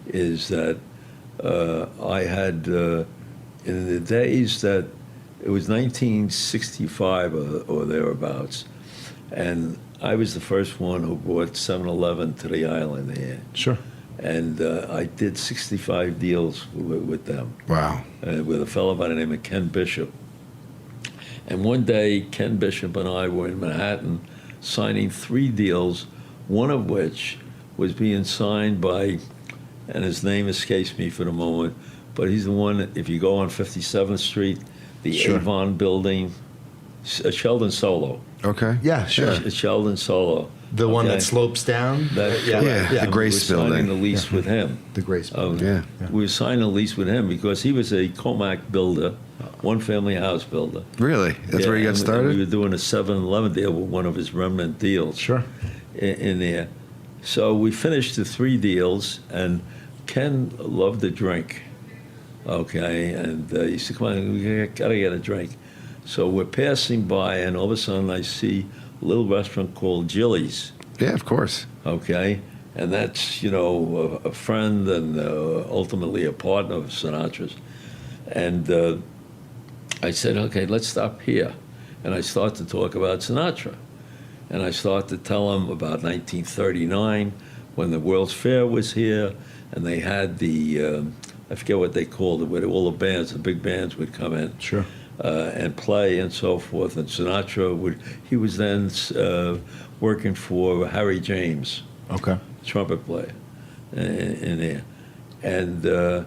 is that I had in the days that it was 1965 or thereabouts, and I was the first one who brought 7-Eleven to the island here. Sure. And I did 65 deals with them. Wow. With a fellow by the name of Ken Bishop. And one day, Ken Bishop and I were in Manhattan signing 3 deals, one of which was being signed by, and his name escapes me for the moment, but he's the one, if you go on 57th Street, the Sure. Avon building, Sheldon Solo. Okay. Yeah, sure. Sheldon Solo. The one Okay? that slopes down? Yeah. The Grace we were building. signing a lease with him. The Grace Oh, building. Yeah. We were signing a lease with him because he was a Comac builder, one-family house builder. Really? That's where you got and started? we were doing a 7-Eleven deal with one of his remnant deals. Sure. In there. So we finished the 3 deals, and Ken loved to drink. Okay, and he said, "Come on, we gotta get a drink." So we're passing by, and all of a sudden I see a little restaurant called Jilly's. Yeah, of course. Okay, and that's a friend and ultimately a partner of Sinatra's. And I said, "Okay, let's stop here," and I start to talk about Sinatra. And I started to tell him about 1939 when the World's Fair was here, and they had the, I forget what they called it, where all the bands, the big bands would come in. Sure. And play and so forth. And Sinatra he was then working for Harry James, Okay. trumpet player, in there. And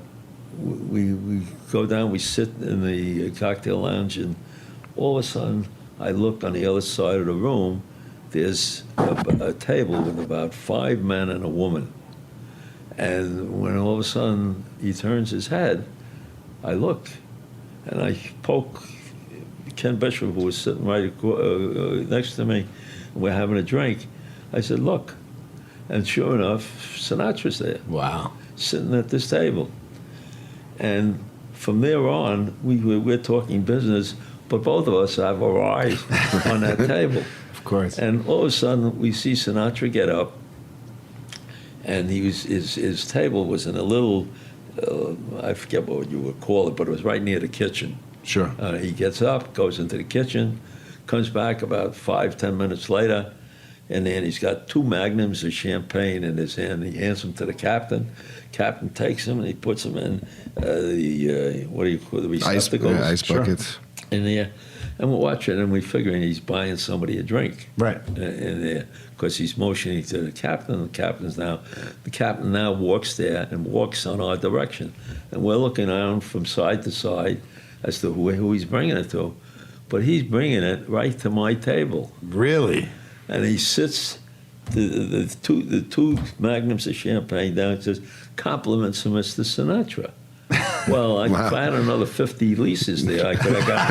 we go down, we sit in the cocktail lounge, and all of a sudden I look on the other side of the room, there's a table with about 5 men and a woman. And when all of a sudden he turns his head, I look, and I poke Ken Bishop, who was sitting right next to me, and we're having a drink. I said, look. And sure enough, Sinatra's there. Wow. Sitting at this table. And from there on, we're talking business, but both of us have our eyes on that table. Of course. And all of a sudden, we see Sinatra get up, and his table was in a little, I forget what you would call it, but it was right near the kitchen. Sure. He gets up, goes into the kitchen, comes back about 5-10 minutes later, and then he's got 2 magnums of champagne in his hand. He hands them to the captain. Captain takes them and he puts them in the what do you call the receptacles? Ice buckets. In there, and we're watching, and we're figuring he's buying somebody a drink. Right. In there, because he's motioning to the captain. The captain now walks there and walks on our direction, and we're looking around from side to side as to who he's bringing it to, but he's bringing it right to my table. Really? And he sits the two magnums of champagne down and says, compliments to Mr. Sinatra. Well, if I had another 50 leases there, I could have got.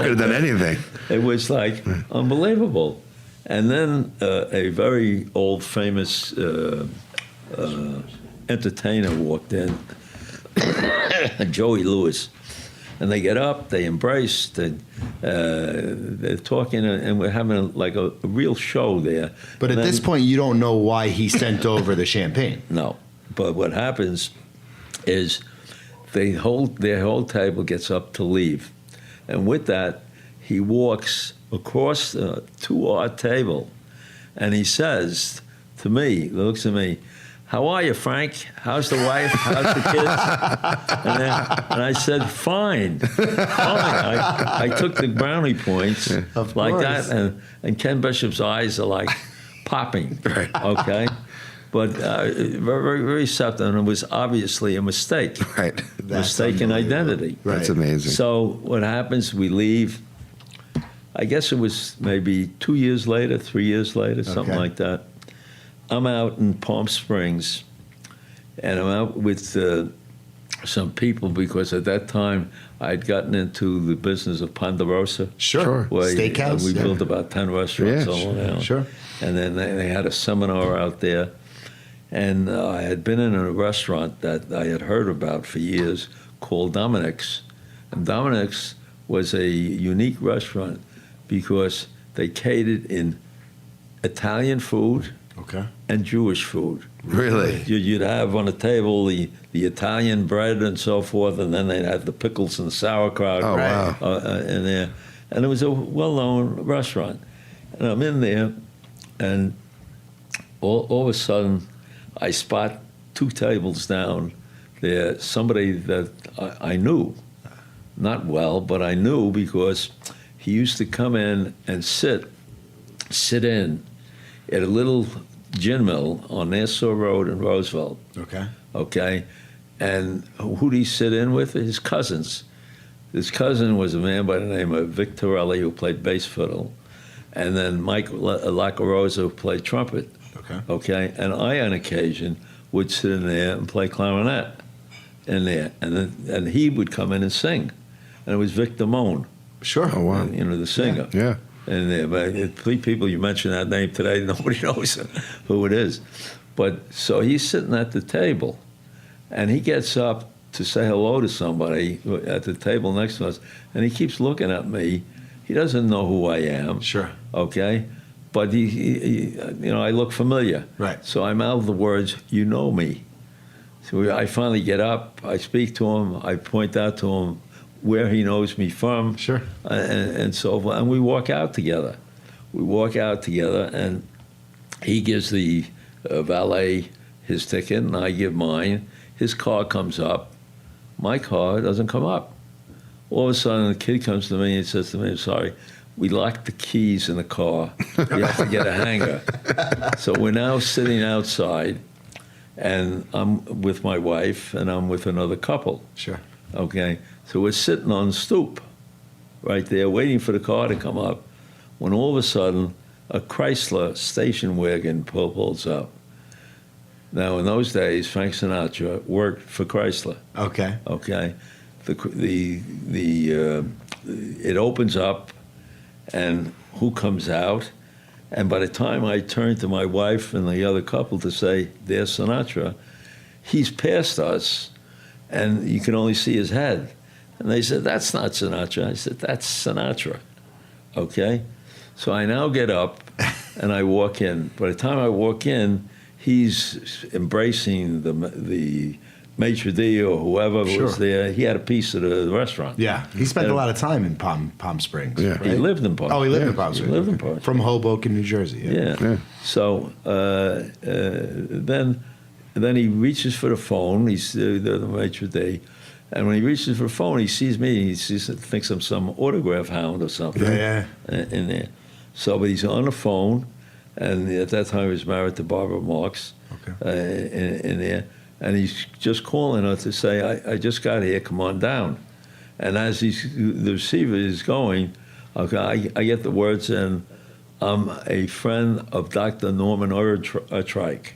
Could have done anything. It was like unbelievable. And then a very old, famous entertainer walked in, Joey Lewis. And they get up, they embrace, they're talking, and we're having a real show there. But at this point, you don't know why he sent over the champagne. No. But what happens is their whole table gets up to leave. And with that, he walks across to our table, and he says to me, he looks at me, how are you, Frank? How's the wife? How's the kids? And I said, fine. I took the brownie points Of like course. that, and Ken Bishop's eyes are like popping, Right. okay? But very, very subtle, and it was obviously a mistake. Right. That's Mistaken unbelievable. identity. Right. That's amazing. So what happens, we leave, I guess it was maybe 2 years later, 3 years later, something Okay. like that. I'm out in Palm Springs, and I'm out with some people because at that time I'd gotten into the business of Ponderosa. Sure. where Steakhouse. we yeah. built about 10 restaurants Yeah, all around. Sure. And then they had a seminar out there. And I had been in a restaurant that I had heard about for years called Dominic's. And Dominic's was a unique restaurant because they catered in Italian food Okay. and Jewish food. Really? You'd have on the table the Italian bread and so forth, and then they'd have the pickles and sauerkraut Oh, wow. in there. And it was a well-known restaurant. And I'm in there, and all of a sudden, I spot 2 tables down there, somebody that I knew, not well, but I knew because he used to come in and sit in at a little gin mill on Nassau Road in Roosevelt, Okay. okay? And who did he sit in with? His cousins. His cousin was a man by the name of Vic Torelli, who played bass fiddle, and then Mike Lacarosa, who played trumpet. Okay. Okay, and I, on occasion, would sit in there and play clarinet in there, and he would come in and sing, and it was Vic Damone, Sure. Oh, wow. the singer. Yeah. And there, but 3 people you mentioned that name today, nobody knows who it is. But so he's sitting at the table, and he gets up to say hello to somebody at the table next to us, and he keeps looking at me. He doesn't know who I am. Sure. Okay, but he I look familiar. Right. So I mouth the words, "You know me." So I finally get up. I speak to him. I point out to him where he knows me from. Sure. And so, and we walk out together. we walk out together, and he gives the valet his ticket, and I give mine. His car comes up. My car doesn't come up. All of a sudden, the kid comes to me and says to me, "I'm sorry, we locked the keys in the car. You have to get a hanger." So we're now sitting outside, and I'm with my wife, and I'm with another couple. Sure. Okay, so we're sitting on the stoop right there, waiting for the car to come up, when all of a sudden, a Chrysler station wagon pulls up. Now, in those days, Frank Sinatra worked for Chrysler. Okay. Okay, it opens up, and who comes out? And by the time I turn to my wife and the other couple to say, "There's Sinatra," he's past us, and you can only see his head. And they said, "That's not Sinatra." I said, "That's Sinatra." Okay? So I now get up, and I walk in. By the time I walk in, he's embracing the maitre d' or whoever was there. He had a piece of the restaurant. Yeah, he spent a lot of time in Palm Springs. Yeah. Right? He lived in Palm. Oh, he lived in Palm Springs. He lived in Palm. From Hoboken, New Jersey. Yeah. So then he reaches for the phone. He's the maitre d', and when he reaches for the phone, he sees me. Thinks I'm some autograph hound or something. Yeah. In there. So, but he's on the phone, and at that time he was married to Barbara Marx. Okay. In there, and he's just calling her to say, I just got here. Come on down. And as the receiver is going, okay, I get the words in. I'm a friend of Dr. Norman Urtrike.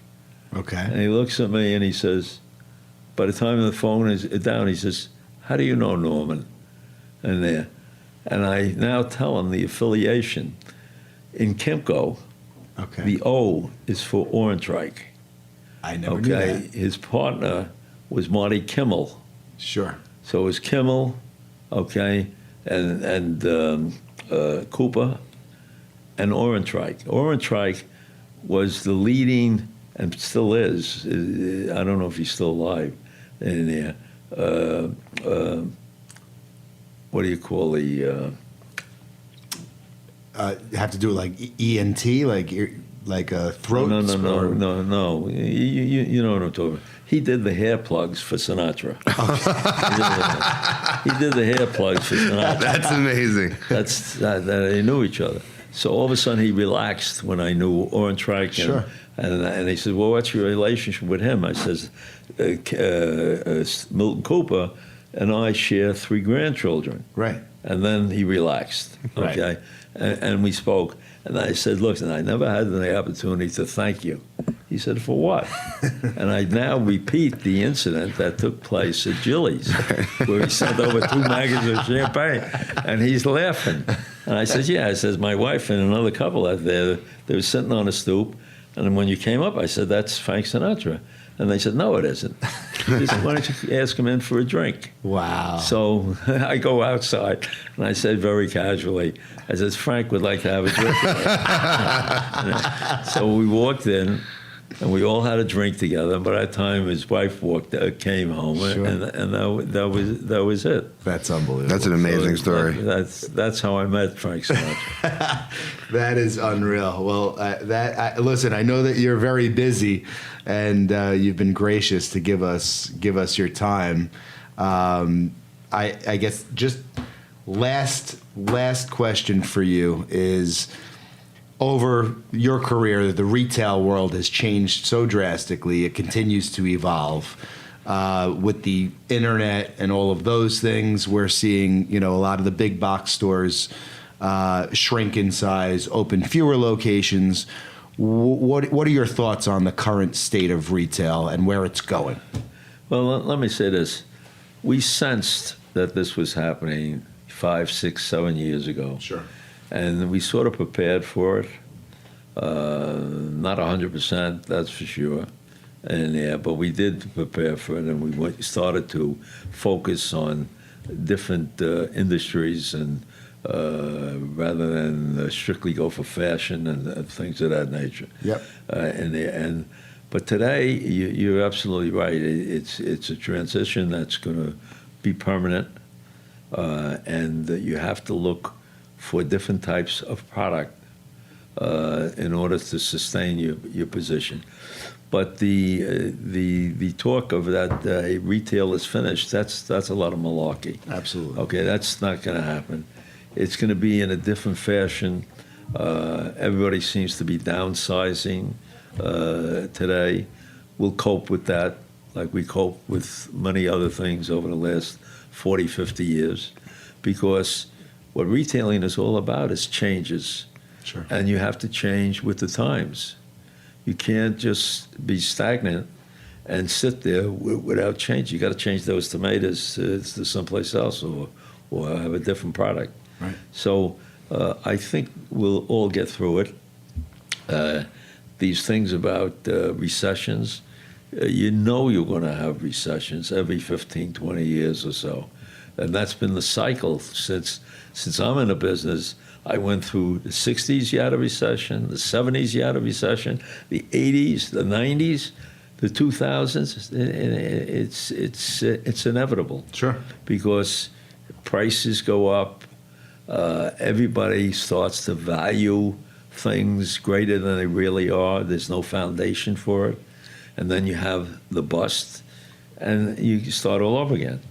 Okay. And he looks at me and he says, by the time the phone is down, he says, "How do you know Norman?" And there. And I now tell him the affiliation. In Kimco, Okay. the O is for Orentrike. I never knew Okay. that. His partner was Marty Kimmel. Sure. So it was Kimmel, okay, and Cooper, and Orentrike. Orentrike was the leading, and still is. I don't know if he's still alive in there. What do you call the? Have to do it like ENT, like a throat. No. You know what I'm talking about. He did the hair plugs for Sinatra. He did the hair plugs for Sinatra. That's amazing. That they knew each other. So all of a sudden he relaxed when I knew Orentrike. Sure. And he said, "Well, what's your relationship with him?" I says, "Milton Cooper and I share 3 grandchildren." Right. And then he relaxed, Right. okay? And we spoke. And I said, "Look, and I never had the opportunity to thank you." He said, "For what?" And I now repeat the incident that took place at Gillies, where he sent over 2 magazines of champagne, and he's laughing. And I said, "Yeah." I says, "My wife and another couple out there, they were sitting on a stoop, and then when you came up, I said, 'That's Frank Sinatra.' And they said, 'No, it isn't.' He said, 'Why don't you ask him in for a drink?' Wow. So I go outside, and I said very casually, I said, "Frank would like to have a drink." So we walked in, and we all had a drink together. And by that time, his wife came home, Sure. and that was it. That's unbelievable. That's an amazing story. That's how I met Frank Sinatra. That is unreal. Well, listen, I know that you're very busy, and you've been gracious to give us your time. I guess just last question for you is, over your career, the retail world has changed so drastically. It continues to evolve. With the internet and all of those things, we're seeing, a lot of the big box stores shrink in size, open fewer locations. What are your thoughts on the current state of retail and where it's going? Well, let me say this. We sensed that this was happening 5, 6, 7 years ago. Sure. And we sort of prepared for it. Not 100%, that's for sure. But we did prepare for it, and we started to focus on different industries, and rather than strictly go for fashion and things of that nature. Yep. But today, you're absolutely right. It's a transition that's going to be permanent, and you have to look for different types of product in order to sustain your position. But the talk of that retail is finished, that's a lot of malarkey. Absolutely. Okay, that's not going to happen. It's going to be in a different fashion. Everybody seems to be downsizing today. We'll cope with that like we cope with many other things over the last 40, 50 years, because what retailing is all about is changes. Sure. And you have to change with the times. You can't just be stagnant and sit there without change. You got to change those tomatoes to someplace else, or have a different product. Right. So I think we'll all get through it. These things about recessions, you know you're going to have recessions every 15, 20 years or so. And that's been the cycle since I'm in the business. I went through the 60s, you had a recession, the 70s, you had a recession, the 80s, the 90s, the 2000s. It's inevitable. Sure. Because prices go up, everybody starts to value things greater than they really are. There's no foundation for it. And then you have the bust, and you start all over again.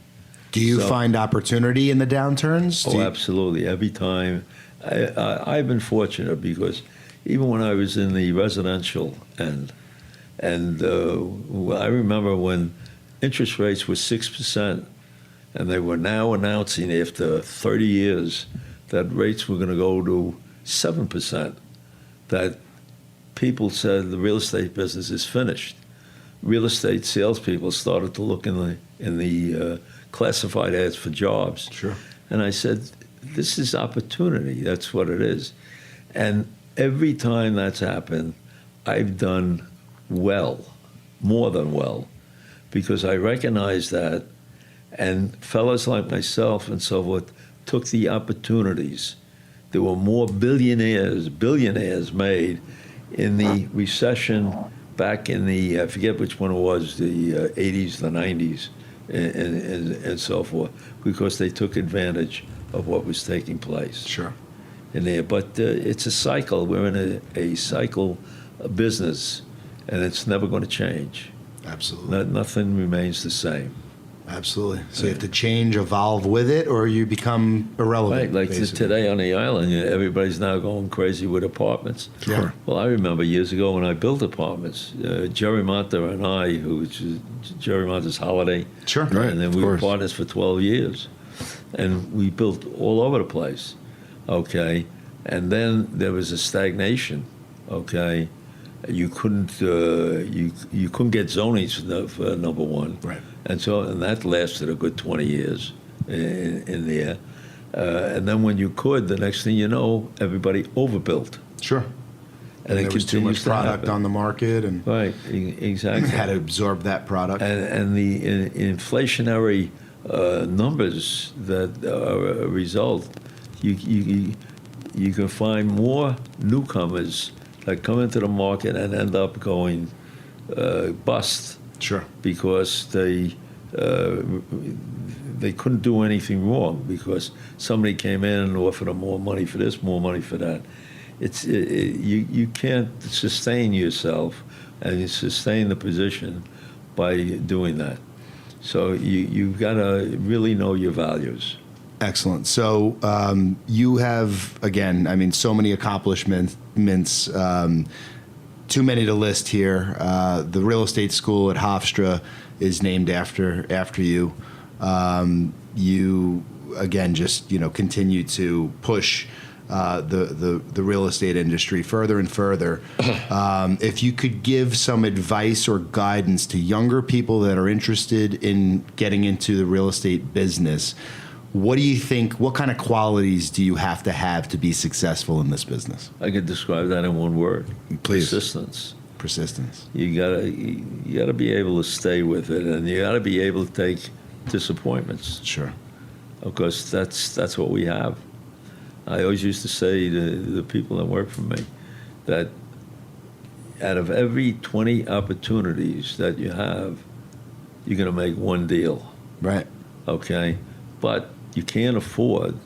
Do you find opportunity in the downturns? Oh, absolutely. Every time. I've been fortunate because even when I was in the residential end, and I remember when interest rates were 6%, and they were now announcing after 30 years that rates were going to go to 7%, that people said the real estate business is finished. Real estate salespeople started to look in the classified ads for jobs. Sure. And I said, this is opportunity. That's what it is. And every time that's happened, I've done well, more than well, because I recognize that. And fellows like myself and so forth took the opportunities. There were more billionaires made in the recession back in the, I forget which one it was, the 80s, the 90s, and so forth, because they took advantage of what was taking place. Sure. In there. But it's a cycle. We're in a cycle business, and it's never going to change. Absolutely. Nothing remains the same. Absolutely. So you have to change, evolve with it, or you become irrelevant. Right, like basically. today on the island, everybody's now going crazy with apartments. Sure. Well, I remember years ago when I built apartments, Jerry Monta and I, Jerry Monta's Holiday, Sure. Right, and then of we were course. partners for 12 years. And we built all over the place, okay? And then there was a stagnation, okay? You couldn't get zonings for number one. Right. And that lasted a good 20 years in there. And then when you could, the next thing you know, everybody overbuilt. Sure. And it there was too much continues to product happen. on the market, and Right, exactly. had to absorb that product. And the inflationary numbers that are a result, you can find more newcomers that come into the market and end up going bust. Sure. Because they couldn't do anything wrong, because somebody came in and offered them more money for this, more money for that. You can't sustain yourself and you sustain the position by doing that. So you've got to really know your values. Excellent. So you have, again, I mean, so many accomplishments, too many to list here. The real estate school at Hofstra is named after you. You, again, just continue to push the real estate industry further and further. If you could give some advice or guidance to younger people that are interested in getting into the real estate business, what do you think, what kind of qualities do you have to be successful in this business? I could describe that in one word. Please. Persistence. Persistence. You gotta be able to stay with it, and you gotta be able to take disappointments. Sure. Of course, that's what we have. I always used to say to the people that work for me that out of every 20 opportunities that you have, you're going to make one deal. Right. Okay? But you can't afford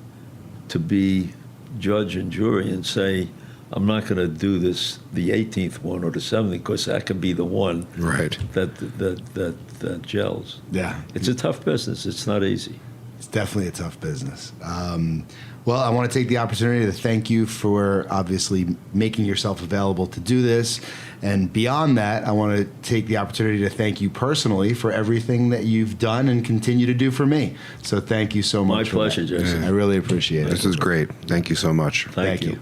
to be judge and jury and say, I'm not going to do this, the 18th one or the 17th, because that could be the one Right. that gels. Yeah. It's a tough business. It's not easy. It's definitely a tough business. Well, I want to take the opportunity to thank you for obviously making yourself available to do this. And beyond that, I want to take the opportunity to thank you personally for everything that you've done and continue to do for me. So thank you so much. My pleasure, Jason. I really appreciate it. This is great. Thank you so much. Thank you. you.